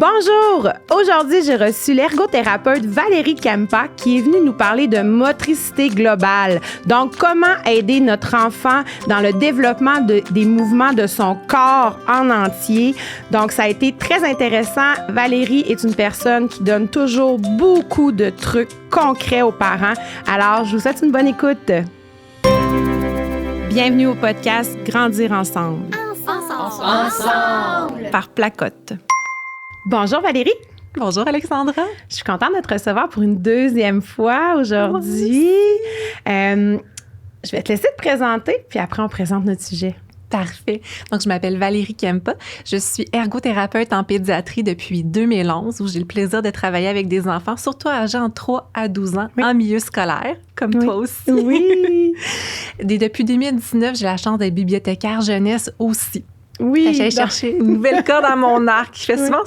Bonjour! Aujourd'hui, j'ai reçu l'ergothérapeute Valérie Kempa qui est venue nous parler de motricité globale. Donc, comment aider notre enfant dans le développement des mouvements de son corps en entier. Donc, ça a été très intéressant. Valérie est une personne qui donne toujours beaucoup de trucs concrets aux parents. Alors, je vous souhaite une bonne écoute. Bienvenue au podcast Grandir ensemble. Ensemble! Par Placote. Bonjour Valérie. Bonjour Alexandra. Je suis contente de te recevoir pour une deuxième fois aujourd'hui. Je vais te laisser te présenter, puis après on présente notre sujet. Parfait. Donc, je m'appelle Valérie Kempa. Je suis ergothérapeute en pédiatrie depuis 2011, où j'ai le plaisir de travailler avec des enfants, surtout âgés entre 3 à 12 ans, en milieu scolaire, comme toi aussi. Oui. Et depuis 2019, j'ai la chance d'être bibliothécaire jeunesse aussi. Oui. J'allais chercher une nouvelle corde à mon arc qui fait souvent...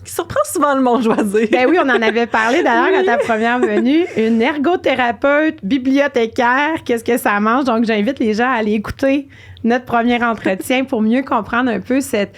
qui surprend souvent le monde choisir. Ben oui, on en avait parlé d'ailleurs à ta première venue. Une ergothérapeute bibliothécaire, qu'est-ce que ça mange? Donc, j'invite les gens à aller écouter notre premier entretien pour mieux comprendre un peu cette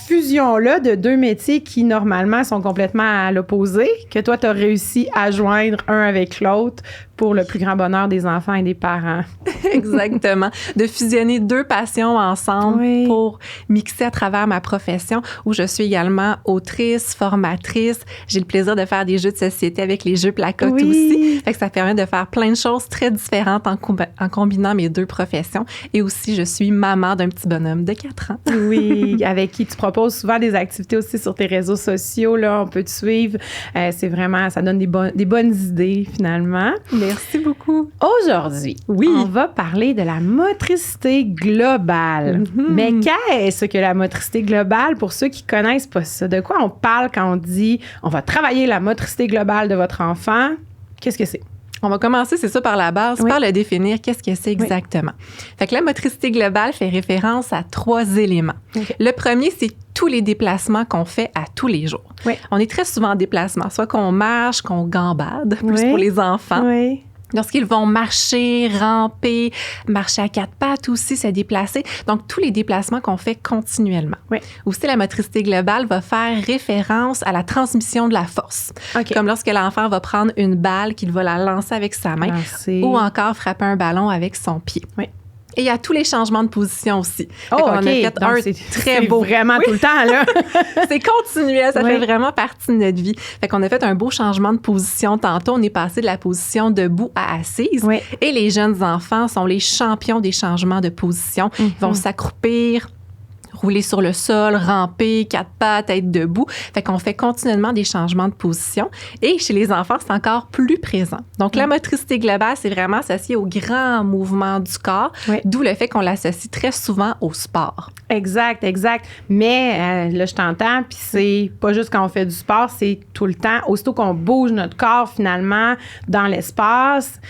fusion-là de deux métiers qui, normalement, sont complètement à l'opposé, que toi, tu as réussi à joindre un avec l'autre pour le plus grand bonheur des enfants et des parents. Exactement. De fusionner deux passions ensemble pour mixer à travers ma profession, où je suis également autrice, formatrice. J'ai le plaisir de faire des jeux de société avec les jeux Placote aussi. Fait que ça permet de faire plein de choses très différentes en combinant mes deux professions. Et aussi, je suis maman d'un petit bonhomme de 4 ans. Oui, avec qui tu proposes souvent des activités aussi sur tes réseaux sociaux. Là, on peut te suivre. C'est vraiment, ça donne des bonnes idées finalement. Merci beaucoup. Aujourd'hui, on va parler de la motricité globale. Mm-hmm. Mais qu'est-ce que la motricité globale pour ceux qui connaissent pas ça? De quoi on parle quand on dit on va travailler la motricité globale de votre enfant? Qu'est-ce que c'est? On va commencer, c'est ça, par la base, par le définir. Qu'est-ce que c'est exactement? Fait que la motricité globale fait référence à 3 éléments. Okay. Le premier, c'est tous les déplacements qu'on fait à tous les jours. Oui. On est très souvent en déplacement, soit qu'on marche, qu'on gambade, plus pour les enfants. Oui. Lorsqu'ils vont marcher, ramper, marcher à 4 pattes aussi, se déplacer. Donc, tous les déplacements qu'on fait continuellement. Oui. Aussi, la motricité globale va faire référence à la transmission de la force. Okay. Comme lorsque l'enfant va prendre une balle, qu'il va la lancer avec sa main ou encore frapper un ballon avec son pied. Oui. Et il y a tous les changements de position aussi. Oh, on a fait donc, très beau. Vraiment tout le temps, là. C'est continuel. Ça fait vraiment partie de notre vie. Fait qu'on a fait un beau changement de position tantôt. On est passé de la position debout à assise. Oui. Et les jeunes enfants sont les champions des changements de position. Ils vont s'accroupir, rouler sur le sol, ramper, 4 pattes, être debout. Fait qu'on fait continuellement des changements de position. Et chez les enfants, c'est encore plus présent. Donc, la motricité globale, c'est vraiment associé aux grands mouvements du corps, d'où le fait qu'on l'associe très souvent au sport. Exact. Mais là, je t'entends, puis c'est pas juste quand on fait du sport, c'est tout le temps. Aussitôt qu'on bouge notre corps, finalement, dans l'espace,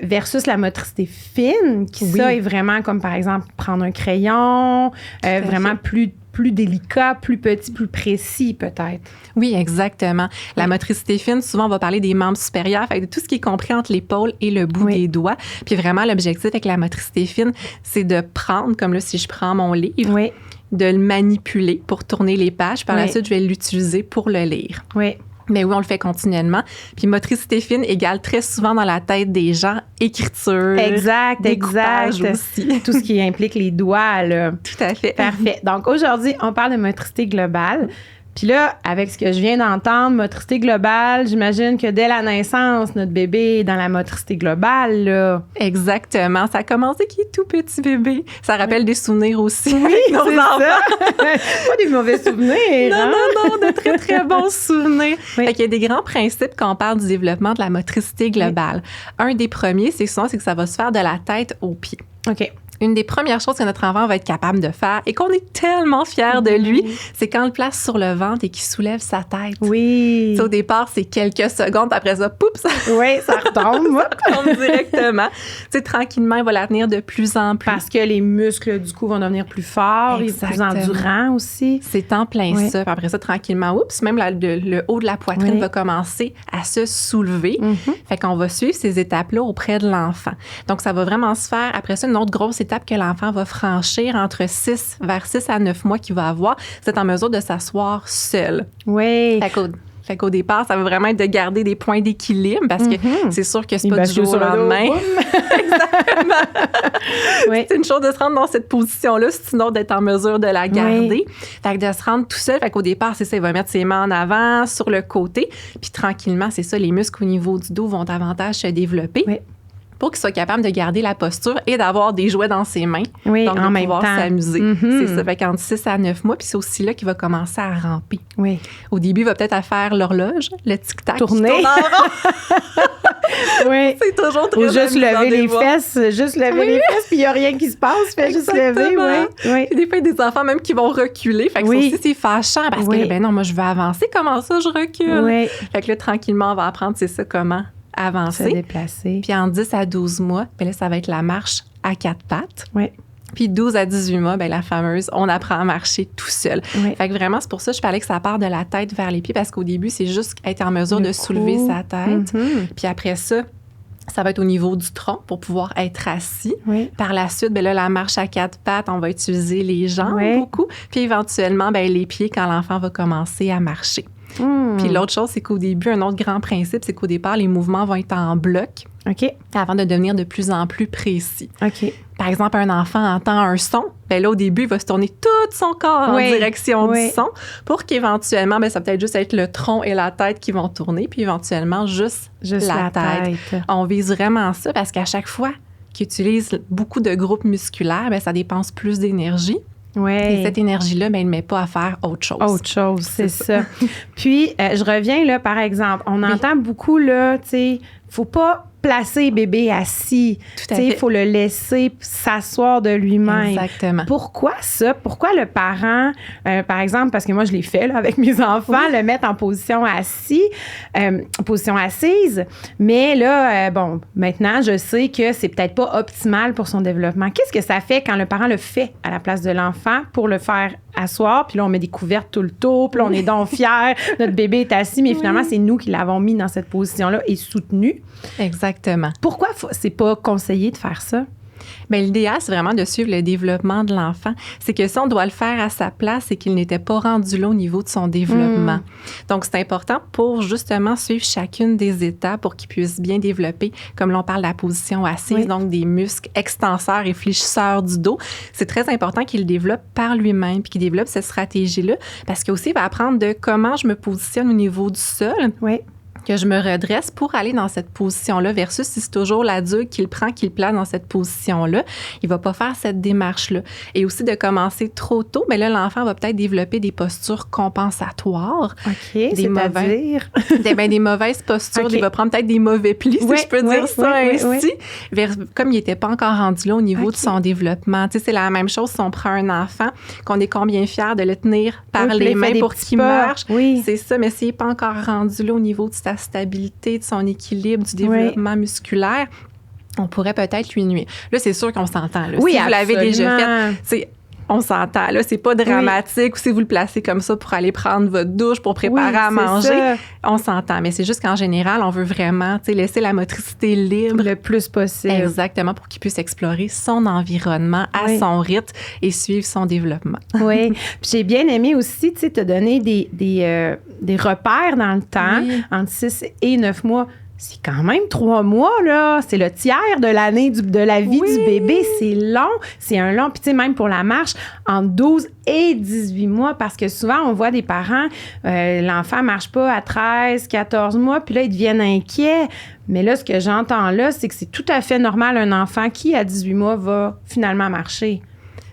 versus la motricité fine, qui ça est vraiment comme, par exemple, prendre un crayon, vraiment plus délicat, plus petit, plus précis peut-être. Oui, exactement. La motricité fine, souvent, on va parler des membres supérieurs, fait de tout ce qui est compris entre l'épaule et le bout des doigts. Puis vraiment, l'objectif avec la motricité fine, c'est de prendre, comme là, si je prends mon livre, de le manipuler pour tourner les pages. Par la suite, je vais l'utiliser pour le lire. Oui. Mais oui, on le fait continuellement. Puis motricité fine égale très souvent dans la tête des gens écriture, découpage aussi. Tout ce qui implique les doigts, là. Tout à fait. Parfait. Donc aujourd'hui, on parle de motricité globale. Puis là, avec ce que je viens d'entendre, motricité globale, j'imagine que dès la naissance, notre bébé est dans la motricité globale, là. Exactement. Ça a commencé qu'il est tout petit bébé. Ça rappelle des souvenirs aussi. Oui, c'est ça. Pas des mauvais souvenirs. Non, de très, très bons souvenirs. Fait qu'il y a des grands principes quand on parle du développement de la motricité globale. Un des premiers, c'est que ça va se faire de la tête aux pieds. OK. Une des premières choses que notre enfant va être capable de faire et qu'on est tellement fiers de lui, c'est quand on le place sur le ventre et qu'il soulève sa tête. Oui. T'sais, au départ, c'est quelques secondes. Après ça, poup, ça retombe. Ça retombe directement. T'sais, tranquillement, il va la tenir de plus en plus. Parce que les muscles, du coup, vont devenir plus forts et plus endurants aussi. C'est en plein ça. Puis après ça, tranquillement, même le haut de la poitrine va commencer à se soulever. Fait qu'on va suivre ces étapes-là auprès de l'enfant. Donc, ça va vraiment se faire. Après ça, une autre grosse étape que l'enfant va franchir vers 6 à 9 mois qu'il va avoir, c'est en mesure de s'asseoir seul. Oui. Fait qu'au départ, ça va vraiment être de garder des points d'équilibre parce que c'est sûr que c'est pas du jour au lendemain. Exactement. Oui. C'est une chose de se rendre dans cette position-là, c'est une autre d'être en mesure de la garder. Oui. Fait que de se rendre tout seul, fait qu'au départ, c'est ça, il va mettre ses mains en avant, sur le côté, puis tranquillement, c'est ça, les muscles au niveau du dos vont davantage se développer. Oui. Pour qu'il soit capable de garder la posture et d'avoir des jouets dans ses mains. Oui, donc, de pouvoir s'amuser. C'est ça. Fait qu'entre 6 à 9 mois, puis c'est aussi là qu'il va commencer à ramper. Oui. Au début, il va peut-être à faire l'horloge, le tic-tac. Tourner. Qui tourne en rond. Oui. C'est toujours très Ou juste lever les fesses. Juste lever les fesses, puis il n'y a rien qui se passe. Fait juste lever, oui. Des fois, il y a des enfants même qui vont reculer. Fait que ça aussi, c'est fâchant parce que, ben non, moi, je veux avancer. Comment ça, je recule? Oui. Fait que là, tranquillement, on va apprendre, c'est ça, comment avancer. Se déplacer. Puis en 10 à 12 mois, bien là, ça va être la marche à 4 pattes. Oui. Puis 12 à 18 mois, bien, la fameuse, on apprend à marcher tout seul. Oui. Fait que vraiment, c'est pour ça que je parlais que ça part de la tête vers les pieds parce qu'au début, c'est juste être en mesure de soulever sa tête. Puis après ça va être au niveau du tronc pour pouvoir être assis. Oui. Par la suite, bien là, la marche à 4 pattes, on va utiliser les jambes beaucoup. Puis éventuellement, bien, les pieds quand l'enfant va commencer à marcher. Puis l'autre chose, c'est qu'au début, un autre grand principe, c'est qu'au départ, les mouvements vont être en bloc avant de devenir de plus en plus précis. Par exemple, un enfant entend un son, bien là, au début, il va se tourner tout son corps en direction du son pour qu'éventuellement, bien, ça va peut-être juste être le tronc et la tête qui vont tourner, puis éventuellement, juste la tête. On vise vraiment ça parce qu'à chaque fois qu'il utilise beaucoup de groupes musculaires, bien, ça dépense plus d'énergie. Oui. Et cette énergie-là, bien, elle ne met pas à faire autre chose. Autre chose, c'est ça. Puis, je reviens, là, par exemple, on entend beaucoup, là, tu sais, faut pas placer bébé assis. Tout à fait. Il faut le laisser s'asseoir de lui-même. Exactement. Pourquoi ça? Pourquoi le parent, par exemple, parce que moi, je l'ai fait là, avec mes enfants, le mettre en position assise, mais là, bon, maintenant, je sais que c'est peut-être pas optimal pour son développement. Qu'est-ce que ça fait quand le parent le fait à la place de l'enfant pour le faire asseoir, puis là, on met des couvertes tout le tour, puis là, on est donc fiers, notre bébé est assis, mais finalement, c'est nous qui l'avons mis dans cette position-là et soutenu. Exactement. Pourquoi c'est pas conseillé de faire ça? Bien, l'idéal, c'est vraiment de suivre le développement de l'enfant. C'est que si on doit le faire à sa place, c'est qu'il n'était pas rendu là au niveau de son développement. Donc, c'est important pour justement suivre chacune des étapes pour qu'il puisse bien développer, comme l'on parle de la position assise, donc des muscles extenseurs et fléchisseurs du dos. C'est très important qu'il le développe par lui-même puis qu'il développe cette stratégie-là parce qu'aussi, il va apprendre de comment je me positionne au niveau du sol. Oui. Que je me redresse pour aller dans cette position-là versus si c'est toujours l'adulte qui le prend, qui le place dans cette position-là, il va pas faire cette démarche-là. Et aussi de commencer trop tôt, bien là, l'enfant va peut-être développer des postures compensatoires. OK, c'est-à-dire? Des mauvaises postures. Okay. Il va prendre peut-être des mauvais plis, si je peux dire ça ainsi. Comme il n'était pas encore rendu là au niveau de son développement. Tu sais, c'est la même chose si on prend un enfant, qu'on est combien fiers de le tenir par les mains pour qu'il marche. Oui. C'est ça, mais s'il n'est pas encore rendu là au niveau de sa stabilité, de son équilibre, du développement musculaire, on pourrait peut-être lui nuire. Là, c'est sûr qu'on s'entend. Là. Oui, si vous l'avez déjà fait, on s'entend. Là, c'est pas dramatique. Ou si vous le placez comme ça pour aller prendre votre douche, pour préparer à manger, ça. On s'entend. Mais c'est juste qu'en général, on veut vraiment laisser la motricité libre. Le plus possible. Exactement, pour qu'il puisse explorer son environnement à son rythme et suivre son développement. Oui. Puis j'ai bien aimé aussi, tu sais, te donner des repères dans le temps, entre 6 et 9 mois. C'est quand même 3 mois, là. C'est le tiers de l'année de la vie du bébé. C'est long. C'est un long. Puis, tu sais, même pour la marche, entre 12 et 18 mois, parce que souvent, on voit des parents, l'enfant ne marche pas à 13, 14 mois, puis là, ils deviennent inquiets. Mais là, ce que j'entends là, c'est que c'est tout à fait normal, un enfant qui, à 18 mois, va finalement marcher.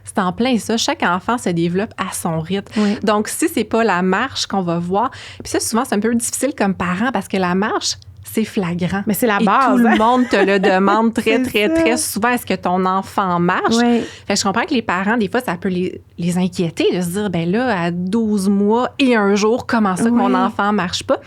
C'est en plein ça. Chaque enfant se développe à son rythme. Oui. Donc, si c'est pas la marche qu'on va voir, puis ça, souvent, c'est un peu difficile comme parent parce que la marche, c'est flagrant. Mais c'est la base. Et tout le monde te le demande très souvent. Est-ce que ton enfant marche? Oui. Fait que je comprends que les parents, des fois, ça peut les inquiéter de se dire, ben là, à 12 mois et un jour, comment ça que mon enfant marche pas?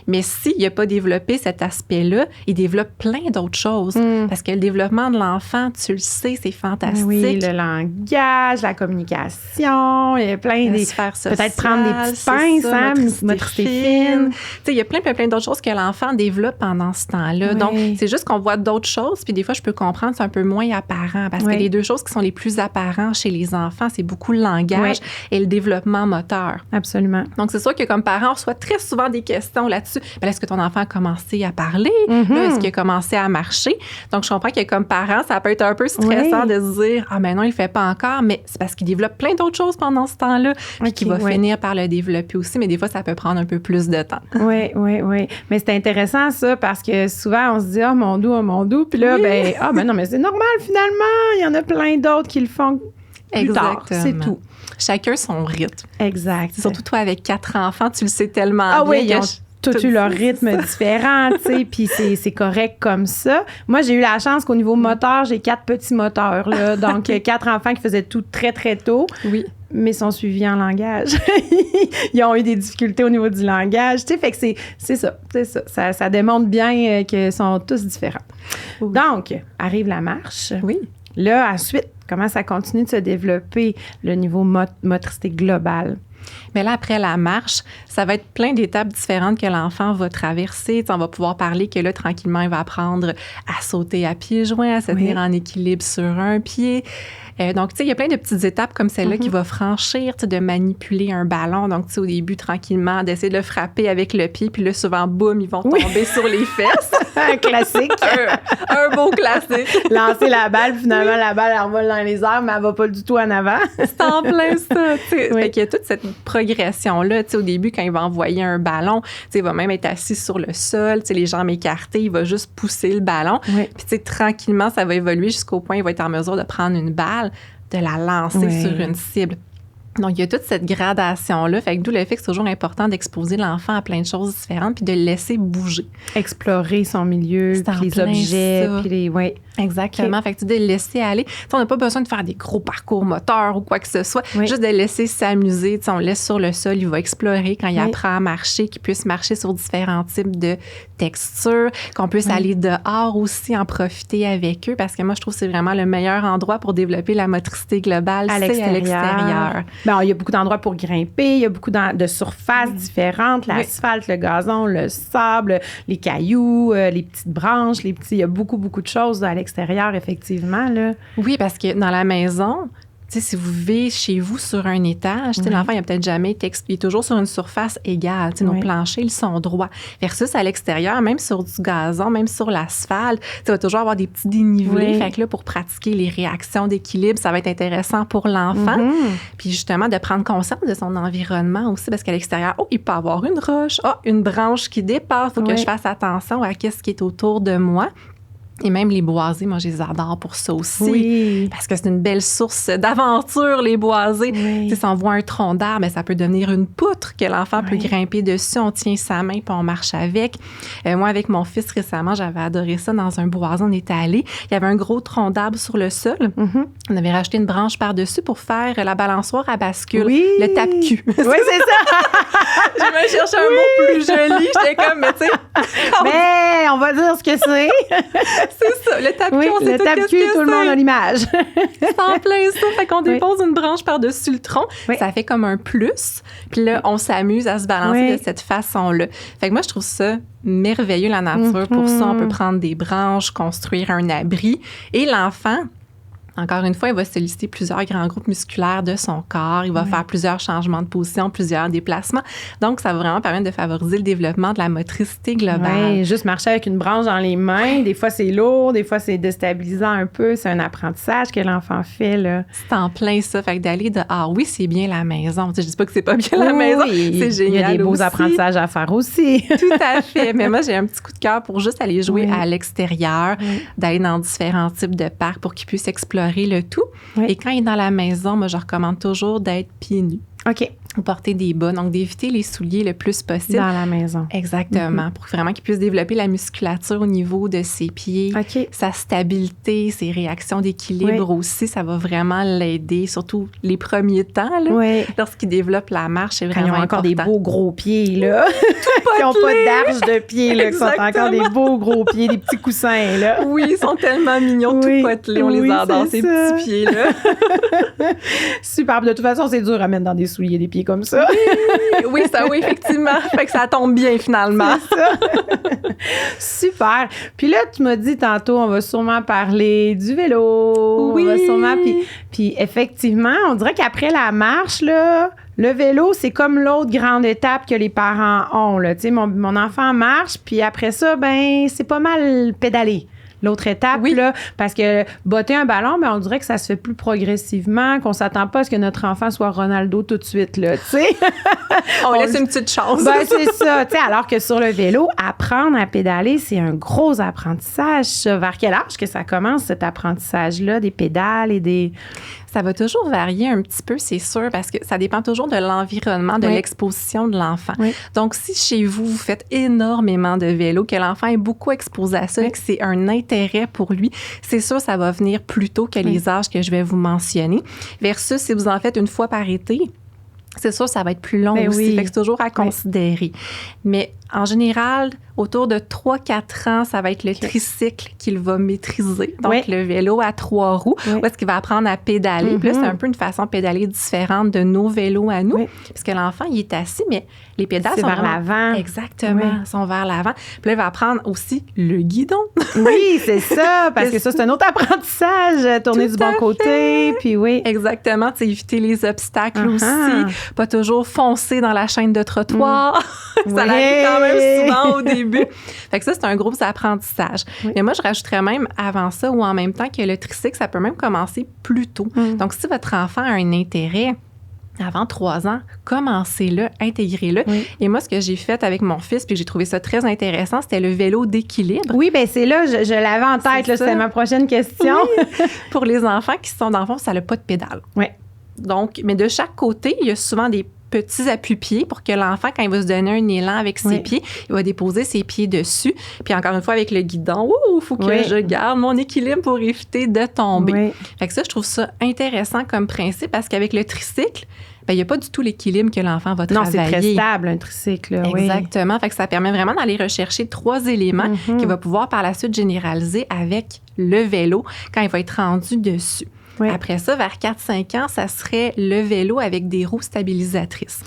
Mais s'il n'a pas développé cet aspect-là, il développe plein d'autres choses. Parce que le développement de l'enfant, tu le sais, c'est fantastique. Oui, le langage, la communication, il y a plein des... Peut-être prendre des petites pinces, motricité fine. Il y a plein d'autres choses que l'enfant développe développe pendant ce temps-là. Oui. Donc, c'est juste qu'on voit d'autres choses. Puis des fois, je peux comprendre, c'est un peu moins apparent. Parce que les deux choses qui sont les plus apparentes chez les enfants, c'est beaucoup le langage et le développement moteur. Absolument. Donc, c'est sûr que comme parent, on reçoit très souvent des questions là-dessus. Bien, est-ce que ton enfant a commencé à parler? Là, est-ce qu'il a commencé à marcher? Donc, je comprends que comme parent, ça peut être un peu stressant de se dire, ah, mais non, il le fait pas encore. Mais c'est parce qu'il développe plein d'autres choses pendant ce temps-là. Puis qu'il va finir par le développer aussi. Mais des fois, ça peut prendre un peu plus de temps. Oui. Mais c'est intéressant, ça, parce que souvent, on se dit, oh mon doux. Puis là, ben non, mais c'est normal, finalement. Il y en a plein d'autres qui le font plus tard. C'est tout. Chacun son rythme. Exact. Surtout toi, avec 4 enfants, tu le sais tellement bien. Ah oui, ils ont tous eu leur rythme différent, tu sais, puis c'est correct comme ça. Moi, j'ai eu la chance qu'au niveau moteur, j'ai 4 petits moteurs, là. Donc, 4 enfants qui faisaient tout très, très tôt. Oui. Mais sont suivis en langage. Ils ont eu des difficultés au niveau du langage. Tu sais, fait que c'est ça. Ça démontre bien qu'ils sont tous différents. Oui. Donc, arrive la marche. Oui. Là, ensuite, comment ça continue de se développer, le niveau motricité globale? Mais là, après la marche, ça va être plein d'étapes différentes que l'enfant va traverser. T'sais, on va pouvoir parler que là, tranquillement, il va apprendre à sauter à pieds joints, à se tenir en équilibre sur un pied. Donc, tu sais, il y a plein de petites étapes comme celle-là qu'il va franchir, de manipuler un ballon. Donc, tu sais, au début, tranquillement, d'essayer de le frapper avec le pied. Puis là, souvent, boum, ils vont tomber sur les fesses. Un classique. un beau classique. Lancer la balle, finalement, la balle, elle revole dans les airs, mais elle va pas du tout en avant. C'est en plein ça, tu sais. Fait qu'il y a toute cette progression-là. Tu sais, au début, quand il va envoyer un ballon, tu sais, il va même être assis sur le sol, tu sais, les jambes écartées, il va juste pousser le ballon. Puis, tu sais, tranquillement, ça va évoluer jusqu'au point où il va être en mesure de prendre une balle, de la lancer sur une cible. Donc, il y a toute cette gradation-là. Fait que d'où le fait que c'est toujours important d'exposer l'enfant à plein de choses différentes puis de le laisser bouger. Explorer son milieu, puis les objets, puis les... Oui. Exactement. Okay. Fait que tu de le laisser aller. T'sais, on n'a pas besoin de faire des gros parcours moteurs ou quoi que ce soit. Juste de le laisser s'amuser. T'sais, on le laisse sur le sol. Il va explorer quand il apprend à marcher, qu'il puisse marcher sur différents types de textures, qu'on puisse aller dehors aussi, en profiter avec eux. Parce que moi, je trouve que c'est vraiment le meilleur endroit pour développer la motricité globale. C'est à l'extérieur. Bon, il y a beaucoup d'endroits pour grimper. Il y a beaucoup de surfaces différentes. L'asphalte, le gazon, le sable, les cailloux, les petites branches, il y a beaucoup de choses à l'extérieur, effectivement, là. Oui, parce que dans la maison, tu sais, si vous vivez chez vous sur un étage, tu sais, l'enfant, il n'a peut-être jamais été il est toujours sur une surface égale. Tu sais, nos planchers, ils sont droits. Versus à l'extérieur, même sur du gazon, même sur l'asphalte, tu vas toujours avoir des petits dénivelés. Fait que là, pour pratiquer les réactions d'équilibre, ça va être intéressant pour l'enfant. Puis justement, de prendre conscience de son environnement aussi, parce qu'à l'extérieur, il peut avoir une roche, une branche qui dépasse. Il faut que je fasse attention à ce qui est autour de moi. Et même les boisés, moi, je les adore pour ça aussi. Oui. Parce que c'est une belle source d'aventure, les boisés. Tu sais, si on voit un tronc d'arbre, ça peut devenir une poutre que l'enfant peut grimper dessus. On tient sa main puis on marche avec. Moi, avec mon fils, récemment, j'avais adoré ça dans un bois. On était allé. Il y avait un gros tronc d'arbre sur le sol. On avait racheté une branche par-dessus pour faire la balançoire à bascule. Le tape-cul. Oui, c'est ça. Je me cherchais un mot plus joli. J'étais comme, mais tu sais... Mais on va dire ce que c'est. C'est ça, le tape-cul, on sait tout le monde a l'image. C'est en plein ça. Fait qu'on dépose une branche par-dessus le tronc. Ça fait comme un plus. Puis là, on s'amuse à se balancer de cette façon-là. Fait que moi, je trouve ça merveilleux, la nature. Pour ça, on peut prendre des branches, construire un abri. Et l'enfant... Encore une fois, il va solliciter plusieurs grands groupes musculaires de son corps. Il va faire plusieurs changements de position, plusieurs déplacements. Donc, ça va vraiment permettre de favoriser le développement de la motricité globale. Oui, juste marcher avec une branche dans les mains. Des fois, c'est lourd. Des fois, c'est déstabilisant un peu. C'est un apprentissage que l'enfant fait, là. C'est en plein ça. Fait que d'aller dehors, oui, c'est bien la maison. Tu sais, je dis pas que c'est pas bien la maison. C'est génial. Il y a des beaux apprentissages à faire aussi. Tout à fait. Mais moi, j'ai un petit coup de cœur pour juste aller jouer à l'extérieur, d'aller dans différents types de parcs pour qu'ils puissent explorer le tout. Et quand il est dans la maison, moi, je recommande toujours d'être pieds nus. OK. Ou porter des bas. Donc, d'éviter les souliers le plus possible. Dans la maison. Exactement. Pour vraiment qu'il puisse développer la musculature au niveau de ses pieds, sa stabilité, ses réactions d'équilibre aussi. Ça va vraiment l'aider, surtout les premiers temps, là, lorsqu'il développe la marche. C'est vraiment important. Ils ont encore des beaux gros pieds, là. Qui n'ont pas d'arche de pieds, là. Qui sont encore des beaux gros pieds, des petits coussins, là. Oui, ils sont tellement mignons, tout potelés. On les adore, ces petits pieds-là. Super. De toute façon, c'est dur à mettre dans des souliers, des pieds pieds comme ça. Oui, effectivement. Fait que ça tombe bien, finalement. C'est ça. Super. Puis là, tu m'as dit tantôt, on va sûrement parler du vélo. Oui. On va sûrement... Puis effectivement, on dirait qu'après la marche, là, le vélo, c'est comme l'autre grande étape que les parents ont. Là. Tu sais, mon enfant marche, puis après ça, ben c'est pas mal pédaler. L'autre étape, là, parce que botter un ballon, ben, on dirait que ça se fait plus progressivement, qu'on s'attend pas à ce que notre enfant soit Ronaldo tout de suite, là, tu sais. On laisse une petite chance. Ben, c'est ça, tu sais, alors que sur le vélo, apprendre à pédaler, c'est un gros apprentissage, ça. Vers quel âge que ça commence, cet apprentissage-là, des pédales et des... Ça va toujours varier un petit peu, c'est sûr, parce que ça dépend toujours de l'environnement, de l'exposition de l'enfant. Oui. Donc, si chez vous, vous faites énormément de vélo, que l'enfant est beaucoup exposé à ça et que c'est un intérêt pour lui, c'est sûr, ça va venir plus tôt que les âges que je vais vous mentionner. Versus, si vous en faites une fois par été, c'est sûr, ça va être plus long aussi. Fait que c'est toujours à considérer. Mais en général, autour de 3-4 ans, ça va être le tricycle qu'il va maîtriser. Donc, le vélo à 3 roues, où est-ce qu'il va apprendre à pédaler. Puis là, c'est un peu une façon de pédaler différente de nos vélos à nous. Parce que l'enfant, il est assis, mais les pédales sont vers l'avant. Exactement, sont vers l'avant. Puis là, il va apprendre aussi le guidon. Oui, c'est ça, parce que ça, c'est un autre apprentissage, tourner du bon côté, puis Exactement, tu sais, éviter les obstacles aussi. Pas toujours foncer dans la chaîne de trottoir. Ça arrive quand même souvent au début. Fait que ça, c'est un gros apprentissage. Mais moi, je rajouterais même avant ça ou en même temps que le tricycle, ça peut même commencer plus tôt. Donc, si votre enfant a un intérêt avant 3 ans, commencez-le, intégrez-le. Et moi, ce que j'ai fait avec mon fils, puis j'ai trouvé ça très intéressant, c'était le vélo d'équilibre. Oui, bien c'est là, je l'avais en tête, là, c'était ma prochaine question. Pour les enfants qui sont dans le fond, ça n'a pas de pédale. Donc, mais de chaque côté, il y a souvent des petits appuis-pieds pour que l'enfant, quand il va se donner un élan avec ses pieds, il va déposer ses pieds dessus. Puis encore une fois, avec le guidon, il faut que je garde mon équilibre pour éviter de tomber. Fait que ça, je trouve ça intéressant comme principe parce qu'avec le tricycle, ben, il n'y a pas du tout l'équilibre que l'enfant va travailler. Non, c'est très stable, un tricycle. Là, exactement. Fait que ça permet vraiment d'aller rechercher 3 éléments qu'il va pouvoir par la suite généraliser avec le vélo quand il va être rendu dessus. Après ça, vers 4-5 ans, ça serait le vélo avec des roues stabilisatrices.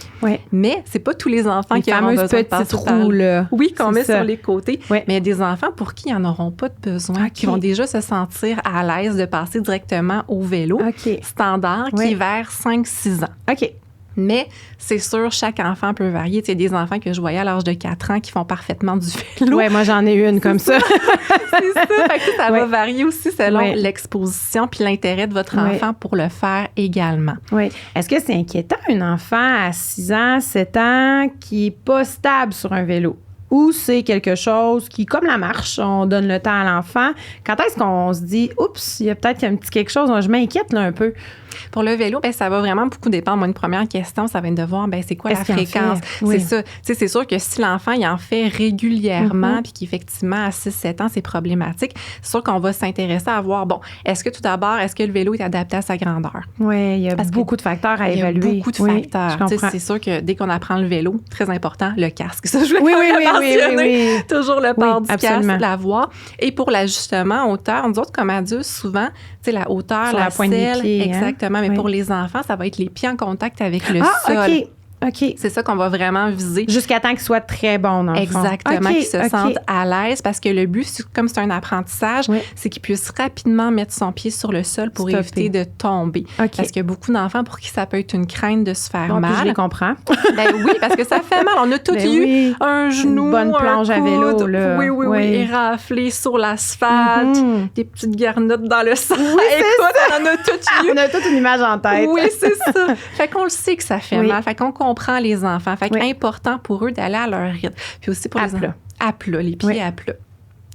Mais c'est pas tous les enfants qui auront besoin de passer par là. Oui, qu'on met sur les côtés. Mais il y a des enfants pour qui ils n'en auront pas de besoin, qui vont déjà se sentir à l'aise de passer directement au vélo standard qui est vers 5-6 ans. Mais c'est sûr, chaque enfant peut varier. Tu sais, des enfants que je voyais à l'âge de 4 ans qui font parfaitement du vélo. Oui, moi, j'en ai une comme ça. C'est ça. Fait que ça va varier aussi selon l'exposition puis l'intérêt de votre enfant pour le faire également. Oui. Est-ce que c'est inquiétant, un enfant à 6 ans, 7 ans qui n'est pas stable sur un vélo? Ou c'est quelque chose qui, comme la marche, on donne le temps à l'enfant. Quand est-ce qu'on se dit, oups, il y a peut-être un petit quelque chose, je m'inquiète là un peu? Pour le vélo, ben ça va vraiment beaucoup dépendre. Moi, une première question, ça va être de voir, ben c'est quoi la fréquence? C'est ça. Tu sais, c'est sûr que si l'enfant, il en fait régulièrement, puis qu'effectivement, à 6-7 ans, c'est problématique, c'est sûr qu'on va s'intéresser à voir, bon, est-ce que tout d'abord, est-ce que le vélo est adapté à sa grandeur? Oui, il y a beaucoup de facteurs à évaluer. Il y a beaucoup de facteurs. Tu sais, c'est sûr que dès qu'on apprend le vélo, très important, le casque. Ça, je vais mentionner. Toujours le port du casque, l'avoir. Et pour l'ajustement hauteur, nous autres, comme adultes, souvent, tu sais, la hauteur, sur la pointe des pieds. Exactement. Mais pour les enfants, ça va être les pieds en contact avec le sol. OK. C'est ça qu'on va vraiment viser. Jusqu'à temps qu'ils soient très bons, dans le fond. Exactement, qu'ils se sentent à l'aise parce que le but, comme c'est un apprentissage, c'est qu'ils puissent rapidement mettre son pied sur le sol pour éviter de tomber. Parce qu'il y a beaucoup d'enfants pour qui ça peut être une crainte de se faire mal. Puis je les comprends. Ben oui, parce que ça fait mal. On a tous eu un genou, une bonne plonge à vélo. Là. Oui, éraflé sur l'asphalte, des petites garnottes dans le sang. Oui, écoute, on en a tous eu. On a toute une image en tête. Oui, c'est ça. Fait qu'on le sait que ça fait mal. Fait qu'on comprend les enfants. Fait qu'important pour eux d'aller à leur rythme. Puis aussi pour les enfants. À plat, les pieds à plat.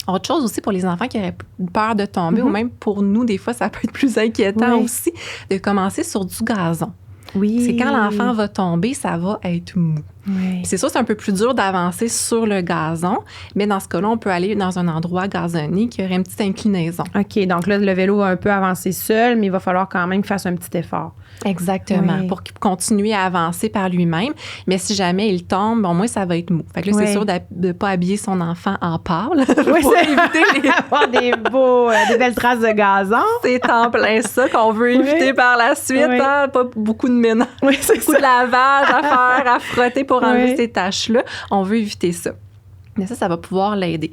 Autre chose aussi pour les enfants qui auraient peur de tomber, ou même pour nous, des fois, ça peut être plus inquiétant aussi, de commencer sur du gazon. Oui. C'est quand l'enfant va tomber, ça va être mou. Oui. C'est sûr, c'est un peu plus dur d'avancer sur le gazon, mais dans ce cas-là, on peut aller dans un endroit gazonné qui aurait une petite inclinaison. OK, donc là, le vélo va un peu avancer seul, mais il va falloir quand même qu'il fasse un petit effort. Exactement, oui. pour qu'il continuer à avancer par lui-même. Mais si jamais il tombe, au moins, ça va être mou. Fait que là, c'est sûr de ne pas habiller son enfant en pâle pour éviter avoir des belles traces de gazon. C'est en plein ça qu'on veut éviter par la suite. Oui. Hein? Pas beaucoup de ménage, beaucoup de lavage à faire, à frotter pour enlever ces taches-là. On veut éviter ça. Mais ça va pouvoir l'aider.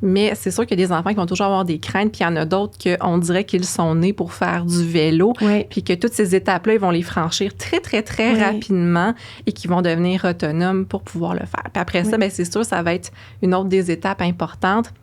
Mais c'est sûr qu'il y a des enfants qui vont toujours avoir des craintes, puis il y en a d'autres qu'on dirait qu'ils sont nés pour faire du vélo, puis que toutes ces étapes-là, ils vont les franchir très, très, très rapidement et qu'ils vont devenir autonomes pour pouvoir le faire. Puis après ça, bien, c'est sûr, ça va être une autre des étapes importantes,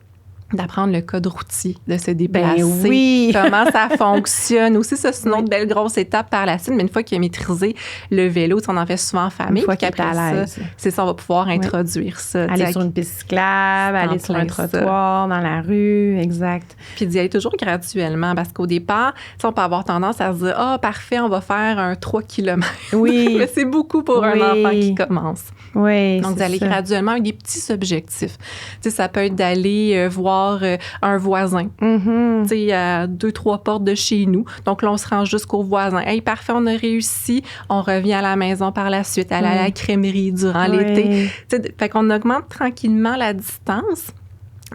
d'apprendre le code routier, de se déplacer, comment ça fonctionne. Aussi, ça, c'est une autre belle grosse étape par la suite, mais une fois qu'il a maîtrisé le vélo, on en fait souvent en famille, puis qu'après ça, c'est ça, on va pouvoir introduire ça. Aller sur une piste cyclable, aller sur un trottoir, dans la rue, exact. Puis d'y aller toujours graduellement, parce qu'au départ, on peut avoir tendance à se dire « Ah, parfait, on va faire un 3 km. » Oui. Mais c'est beaucoup pour un enfant qui commence. Oui, donc, d'aller graduellement avec des petits objectifs. Tu sais, ça peut être d'aller voir un voisin, tu sais, à 2-3 portes de chez nous. Donc là, on se rend jusqu'au voisin. Hey, parfait, on a réussi. On revient à la maison par la suite, aller à la crèmerie durant l'été. Tu sais, fait qu'on augmente tranquillement la distance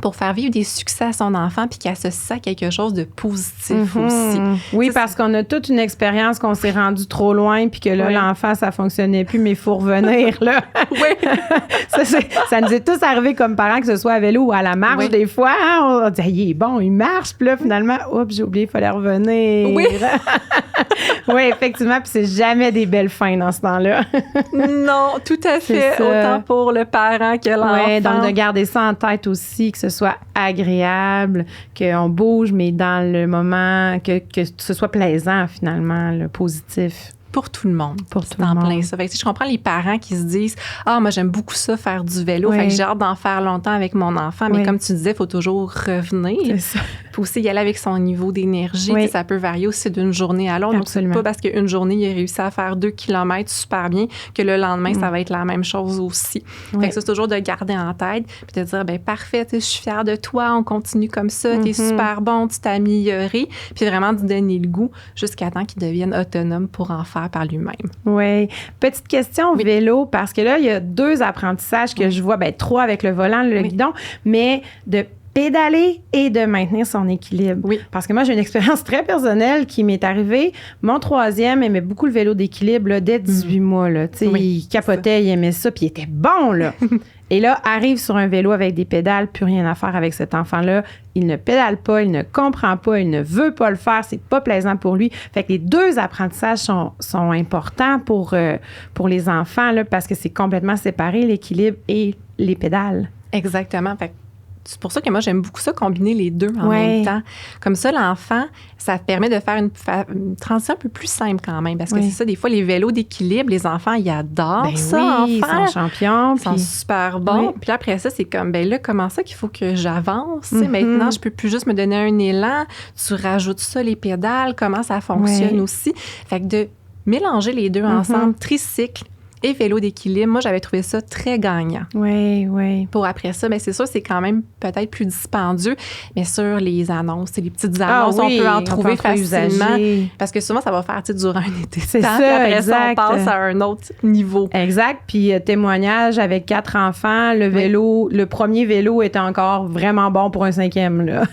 pour faire vivre des succès à son enfant puis qu'il associe ça à quelque chose de positif aussi. Oui, parce qu'on a toute une expérience qu'on s'est rendu trop loin puis que là, l'enfant, ça fonctionnait plus, mais il faut revenir, là. Ça nous est tous arrivé comme parents, que ce soit à vélo ou à la marche, des fois. Hein, on dit, il est bon, il marche. Puis là, finalement, oups, j'ai oublié, il fallait revenir. Oui. Oui, effectivement, puis c'est jamais des belles fins dans ce temps-là. Non, tout à fait. Autant pour le parent que l'enfant. Oui, donc de garder ça en tête aussi, que ce soit agréable, qu'on bouge, mais dans le moment, que ce soit plaisant, finalement, le positif. Pour tout le monde. Pour tout le monde. Plein ça. Fait que, je comprends les parents qui se disent « Ah, moi, j'aime beaucoup ça, faire du vélo. Fait que j'ai hâte d'en faire longtemps avec mon enfant. » Mais comme tu disais, il faut toujours revenir. C'est ça. Puis aussi y aller avec son niveau d'énergie. Ça peut varier aussi d'une journée à l'autre. Donc, c'est pas parce qu'une journée, il a réussi à faire 2 km super bien que le lendemain, ça va être la même chose aussi. Fait que ça, c'est toujours de garder en tête puis de dire « Ben parfait, je suis fière de toi. On continue comme ça. T'es super bon. Tu t'es amélioré. » Puis vraiment, de donner le goût jusqu'à temps qu'il devienne autonome pour en faire par lui-même. Oui. Petite question vélo, parce que là, il y a 2 apprentissages que je vois, 3 avec le volant, le guidon, mais de pédaler et de maintenir son équilibre. Oui. Parce que moi, j'ai une expérience très personnelle qui m'est arrivée. Mon 3e aimait beaucoup le vélo d'équilibre là, dès 18 mois. Là. Il capotait, il aimait ça, puis il était bon. Là. Et là, arrive sur un vélo avec des pédales, plus rien à faire avec cet enfant-là. Il ne pédale pas, il ne comprend pas, il ne veut pas le faire, c'est pas plaisant pour lui. Fait que les 2 apprentissages sont importants pour les enfants, là, parce que c'est complètement séparé, l'équilibre et les pédales. Exactement. Fait que c'est pour ça que moi, j'aime beaucoup ça, combiner les 2 en même temps. Comme ça, l'enfant, ça permet de faire une transition un peu plus simple quand même. Parce que c'est ça, des fois, les vélos d'équilibre, les enfants, ils adorent ça. Ils sont champions. Ils sont super bons. Puis après ça, c'est comme, ben là, comment ça qu'il faut que j'avance? Maintenant, je peux plus juste me donner un élan. Tu rajoutes ça, les pédales, comment ça fonctionne aussi. Fait que de mélanger les 2 ensemble, tricycle et vélo d'équilibre, moi, j'avais trouvé ça très gagnant. Oui, oui. Pour après ça, bien, c'est sûr, c'est quand même peut-être plus dispendieux, mais sur les annonces, les petites annonces, on peut en trouver facilement. Parce que souvent, ça va faire durer un été. C'est ça, après exact. ça, on passe à un autre niveau. Exact. Puis témoignage avec 4 enfants, le vélo, le premier vélo était encore vraiment bon pour un 5e, là.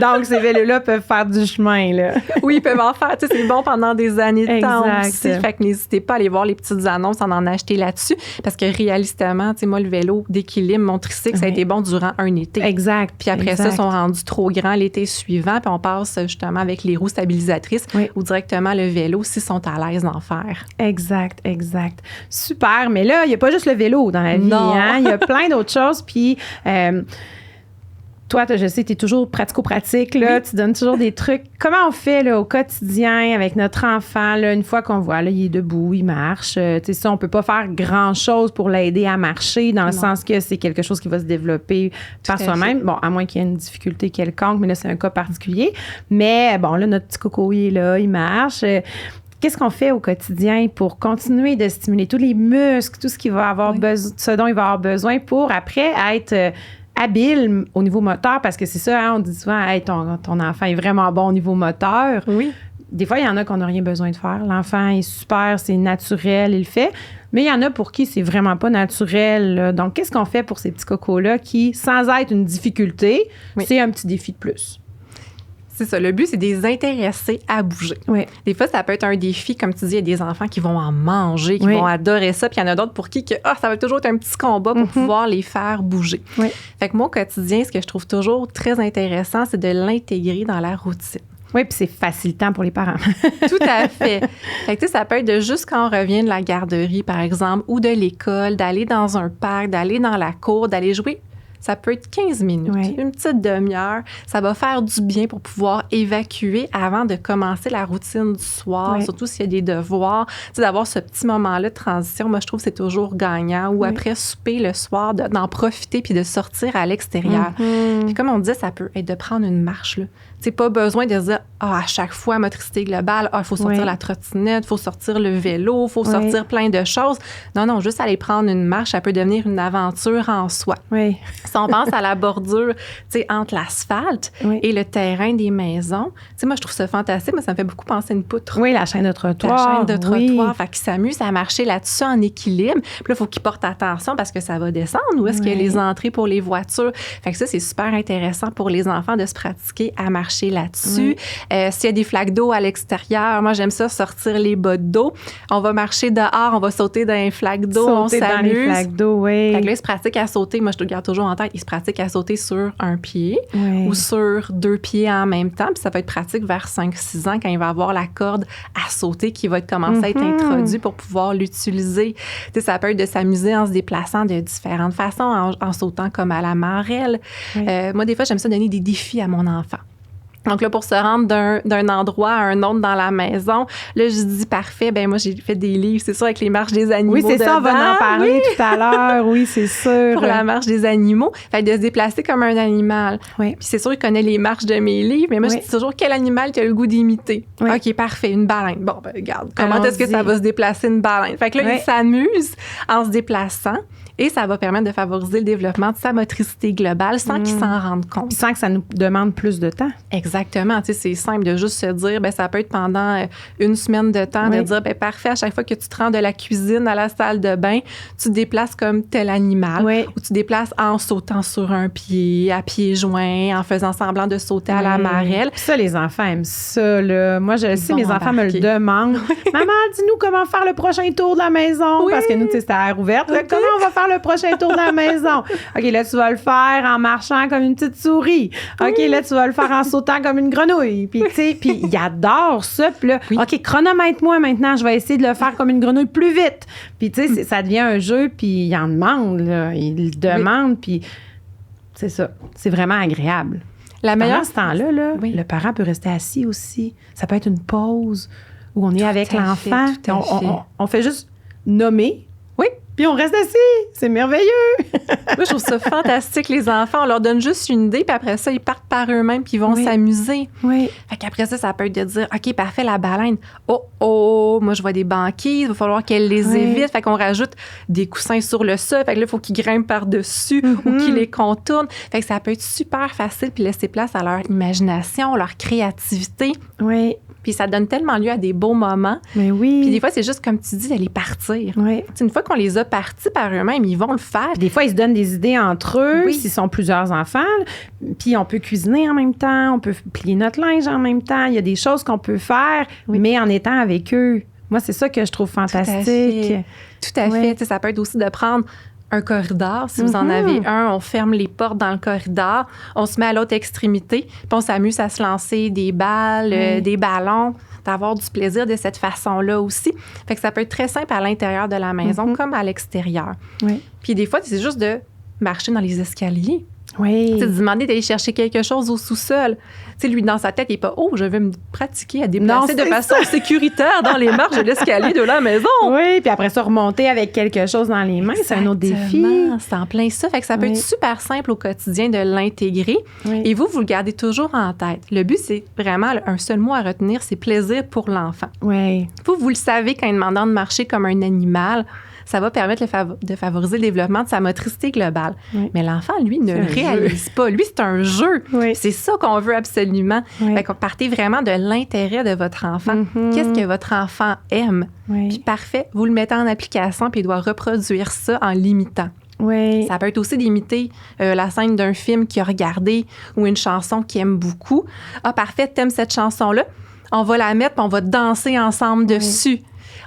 Donc, ces vélos-là peuvent faire du chemin, là. Oui, ils peuvent en faire. Tu sais, c'est bon pendant des années de temps aussi. Fait que n'hésitez pas à aller voir les petites annonces, en acheter là-dessus. Parce que réalistement, tu sais, moi, le vélo d'équilibre, mon tricycle, ça a été bon durant un été. Exact. Puis après ça, ils sont rendus trop grands l'été suivant. Puis on passe justement avec les roues stabilisatrices ou directement le vélo s'ils sont à l'aise d'en faire. Exact, exact. Super. Mais là, il n'y a pas juste le vélo dans la vie. Hein? Il y a plein d'autres choses. Puis... toi, je sais, tu es toujours pratico-pratique, là, tu donnes toujours des trucs. Comment on fait là, au quotidien avec notre enfant, là, une fois qu'on voit, là, il est debout, il marche, tu sais, ça, on peut pas faire grand-chose pour l'aider à marcher, dans le sens que c'est quelque chose qui va se développer par soi-même. Bon, à moins qu'il y ait une difficulté quelconque, mais là, c'est un cas particulier. Mais bon, là, notre petit coco, il est là, il marche. qu'est-ce qu'on fait au quotidien pour continuer de stimuler tous les muscles, tout ce qu'il va avoir ce dont il va avoir besoin pour après être habile au niveau moteur, parce que c'est ça, hein, on dit souvent, hey, ton enfant est vraiment bon au niveau moteur. Oui. Des fois, il y en a qu'on n'a rien besoin de faire. L'enfant est super, c'est naturel, il le fait. Mais il y en a pour qui c'est vraiment pas naturel, là. Donc, qu'est-ce qu'on fait pour ces petits cocos-là qui, sans être une difficulté, c'est un petit défi de plus? C'est ça. Le but, c'est de les intéresser à bouger. Oui. Des fois, ça peut être un défi. Comme tu dis, il y a des enfants qui vont en manger, qui vont adorer ça. Puis il y en a d'autres pour qui ça va toujours être un petit combat pour pouvoir les faire bouger. Oui. Fait que moi, au quotidien, ce que je trouve toujours très intéressant, c'est de l'intégrer dans la routine. Oui, puis c'est facilitant pour les parents. Tout à fait. Fait que, tu sais, ça peut être de juste quand on revient de la garderie, par exemple, ou de l'école, d'aller dans un parc, d'aller dans la cour, d'aller jouer. Ça peut être 15 minutes, une petite demi-heure. Ça va faire du bien pour pouvoir évacuer avant de commencer la routine du soir, surtout s'il y a des devoirs. Tu sais, d'avoir ce petit moment-là de transition, moi, je trouve que c'est toujours gagnant. Ou après souper le soir, d'en profiter puis de sortir à l'extérieur. Puis comme on disait, ça peut être de prendre une marche, là. Tu sais, pas besoin de se dire, à chaque fois, motricité globale, il faut sortir la trottinette, il faut sortir le vélo, il faut sortir plein de choses. Non, juste aller prendre une marche, ça peut devenir une aventure en soi. Oui. Si on pense à la bordure, tu sais, entre l'asphalte et le terrain des maisons, tu sais, moi, je trouve ça fantastique, mais ça me fait beaucoup penser à une poutre. Oui, la chaîne de trottoir. La chaîne de trottoir. Fait qu'ils s'amusent à marcher là-dessus en équilibre. Puis là, il faut qu'ils portent attention parce que ça va descendre. Où est-ce qu'il y a les entrées pour les voitures? Fait que ça, c'est super intéressant pour les enfants de se pratiquer à marcher là-dessus. S'il y a des flaques d'eau à l'extérieur, moi, j'aime ça, sortir les bottes d'eau. On va marcher dehors, on va sauter dans les flaques d'eau, on s'amuse. Dans les flaques d'eau, oui. Fait que là, ils se pratiquent à sauter. Moi, je te garde toujours en tête, ils se pratiquent à sauter sur un pied ou sur 2 pieds en même temps. Puis ça va être pratique vers 5-6 ans quand il va avoir la corde à sauter qui va commencer à être introduit pour pouvoir l'utiliser. Tu sais, ça peut être de s'amuser en se déplaçant de différentes façons, en sautant comme à la marelle. Moi, des fois, j'aime ça donner des défis à mon enfant. Donc là, pour se rendre d'un endroit à un autre dans la maison, là, je dis parfait, ben moi, j'ai fait des livres, c'est sûr, avec les marches des animaux. Oui, c'est dedans. ça, on va en parler tout à l'heure. Oui, c'est sûr. Pour la marche des animaux. Fait de se déplacer comme un animal. Oui. Puis c'est sûr, il connaît les marches de mes livres, mais moi, je dis toujours quel animal tu as le goût d'imiter. Oui. OK, parfait, une baleine. Bon, ben regarde, comment est-ce que ça va se déplacer une baleine? Fait que là, il s'amuse en se déplaçant. Et ça va permettre de favoriser le développement de sa motricité globale sans qu'il s'en rende compte. Puis sans que ça nous demande plus de temps. Exactement. Tu sais, c'est simple de juste se dire, ben ça peut être pendant une semaine de temps, de dire, ben parfait, à chaque fois que tu te rends de la cuisine à la salle de bain, tu te déplaces comme tel animal. Ou tu te déplaces en sautant sur un pied, à pieds joints, en faisant semblant de sauter à la marelle. Puis ça, les enfants aiment ça, là. Moi, je le sais, mes enfants me le demandent. Maman, dis-nous comment faire le prochain tour de la maison. Parce que nous, tu sais, c'était à air ouverte. Là, comment on va faire le prochain tour de la maison? OK, là, tu vas le faire en marchant comme une petite souris. OK, là, tu vas le faire en sautant comme une grenouille. Puis, tu sais, puis il adore ça. Puis là, OK, chronomètre-moi maintenant. Je vais essayer de le faire comme une grenouille plus vite. Puis, tu sais, ça devient un jeu. Puis, il en demande, là. Il demande. Puis, c'est ça. C'est vraiment agréable. La meilleure... Pendant ce temps-là, là, le parent peut rester assis aussi. Ça peut être une pause où on est avec l'enfant. On fait juste nommer. Oui. Puis on reste assis. C'est merveilleux. Moi, je trouve ça fantastique, les enfants. On leur donne juste une idée, puis après ça, ils partent par eux-mêmes, puis ils vont s'amuser. Oui. Fait qu'après ça, ça peut être de dire, OK, parfait, la baleine. Oh, moi, je vois des banquises. Il va falloir qu'elle les évite. Fait qu'on rajoute des coussins sur le sol. Fait que là, il faut qu'ils grimpent par-dessus ou qu'ils les contournent. Fait que ça peut être super facile, puis laisser place à leur imagination, leur créativité. Oui. Puis ça donne tellement lieu à des beaux moments. Mais oui. Puis des fois, c'est juste comme tu dis, d'aller partir. Oui. T'sais, une fois qu'on les a partis par eux-mêmes, ils vont le faire. Puis des fois, ils se donnent des idées entre eux, s'ils sont plusieurs enfants. Puis on peut cuisiner en même temps, on peut plier notre linge en même temps. Il y a des choses qu'on peut faire, mais en étant avec eux. Moi, c'est ça que je trouve fantastique. Tout à fait. Ça peut être aussi de prendre un corridor. Si vous en avez un, on ferme les portes dans le corridor, on se met à l'autre extrémité, puis on s'amuse à se lancer des balles, des ballons, d'avoir du plaisir de cette façon-là aussi. Fait que ça peut être très simple à l'intérieur de la maison comme à l'extérieur. Oui. Puis des fois, c'est juste de marcher dans les escaliers. Oui. Tu demander d'aller chercher quelque chose au sous-sol. Tu sais, lui, dans sa tête, il n'est pas « Oh, je vais me pratiquer à déplacer de façon sécuritaire dans les marches de l'escalier de la maison. » Oui, puis après ça, remonter avec quelque chose dans les mains, c'est un autre défi. C'est en plein ça. Fait que ça peut être super simple au quotidien de l'intégrer. Oui. Et vous le gardez toujours en tête. Le but, c'est vraiment un seul mot à retenir, c'est plaisir pour l'enfant. Oui. Vous le savez, quand il demande de marcher comme un animal, ça va permettre de favoriser le développement de sa motricité globale. Oui. Mais l'enfant, lui, ne le réalise pas. Lui, c'est un jeu. Oui. C'est ça qu'on veut absolument. Oui. Fait qu'on partez vraiment de l'intérêt de votre enfant. Mm-hmm. Qu'est-ce que votre enfant aime? Oui. Puis parfait, vous le mettez en application, puis il doit reproduire ça en l'imitant. Oui. Ça peut être aussi d'imiter la scène d'un film qu'il a regardé ou une chanson qu'il aime beaucoup. Ah, parfait, t'aimes cette chanson-là? On va la mettre, puis on va danser ensemble dessus.